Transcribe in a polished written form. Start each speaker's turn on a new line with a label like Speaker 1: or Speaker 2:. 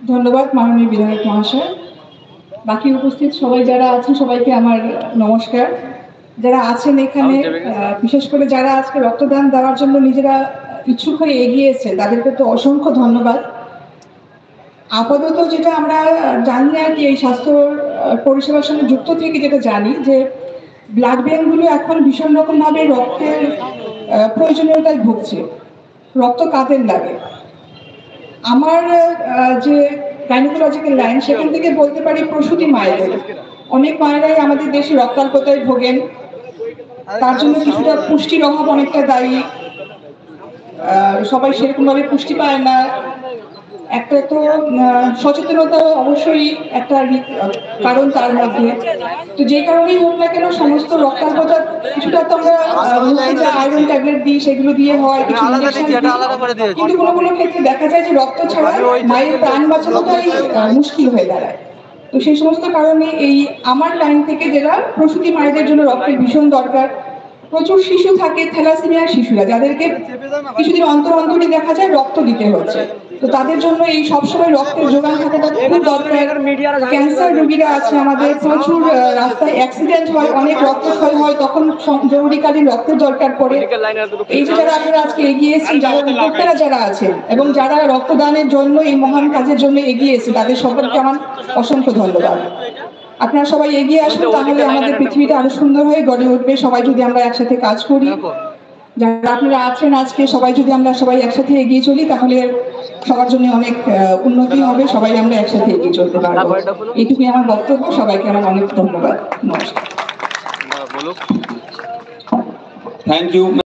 Speaker 1: ধন্যবাদ মাননীয় বিধায়ক মহাশয়। বাকি উপস্থিত সবাই যারা আছেন সবাইকে আমার নমস্কার। যারা আছেন এখানে বিশেষ করে যারা আজকে রক্তদান দেওয়ার জন্য নিজেরা ইচ্ছুক হয়ে এগিয়েছে তাদেরকে তো অসংখ্য ধন্যবাদ। আপাতত যেটা আমরা জানি আর কি, এই স্বাস্থ্য পরিষেবার সঙ্গে যুক্ত থেকে যেটা জানি যে ব্লাড ব্যাঙ্কগুলো এখন ভীষণ রকম ভাবে রক্তের প্রয়োজনীয়তায় ভুগছে। রক্ত কাদের লাগে? আমার যে গাইনোকোলজিক্যাল লাইন, সেখান থেকে বলতে পারি প্রসূতি মায়েদের, অনেক মায়েরাই আমাদের দেশে রক্তাল্পতায় ভোগেন। তার জন্য কিছুটা পুষ্টির অভাব অনেকটা দায়ী। সবাই সেরকম ভাবে পুষ্টি পায় না। একটা তো সচেতনতা অবশ্যই একটা কারণ তার মধ্যে। তো যে কারণেই হোক না কেন, সমস্ত রক্তাল্পতা কিছুটা তো আমরা আয়রন ট্যাবলেট দিই, সেগুলো দিয়ে হয় কিছু ইনজেকশন দিই, কিন্তু কোনো কোনো ক্ষেত্রে দেখা যায় যে রক্ত ছাড়া মায়ের প্রাণ বাঁচানোটাই মুশকিল হয়ে দাঁড়ায়। তো সেই সমস্ত কারণে এই আমার লাইন থেকে যারা প্রসূতি মায়েদের জন্য রক্তের ভীষণ দরকার। প্রচুর শিশু থাকে, থ্যালাসেমিয়া শিশুরা, যাদেরকে কিছুদিন অন্তর অন্তরই দেখা যায় রক্ত দিতে হচ্ছে। তো তাদের জন্য এই সবসময় রক্তের যোগান থাকাটা খুব দরকার। ক্যান্সার রোগীরা আছে আমাদের, প্রচুর রাস্তায় অ্যাক্সিডেন্ট হয়, অনেক রক্তক্ষয় হয়, তখন জরুরিকালীন রক্তের দরকার পড়ে। এই যে যারা আপনারা আজকে এগিয়েছেন, যারা উদ্যোক্তারা যারা আছেন এবং যারা রক্তদানের জন্য এই মহান কাজের জন্য এগিয়েছে, তাদের সকলকে আমার অসংখ্য ধন্যবাদ। আপনারা সবাই এগিয়ে আসুন, তাহলে আমাদের পৃথিবীটা আরো সুন্দর হয়ে গড়ে উঠবে। সবাই যদি আমরা একসাথে কাজ করি, যারা আপনারা আছেন আজকে সবাই যদি আমরা সবাই একসাথে এগিয়ে চলি, তাহলে সবার জন্য অনেক উন্নতি হবে। সবাই আমরা একসাথে এগিয়ে চলতে পারবো। এইটুকুই আমার বক্তব্য। সবাইকে আমার অনেক ধন্যবাদ। নমস্কার।
Speaker 2: Thank you.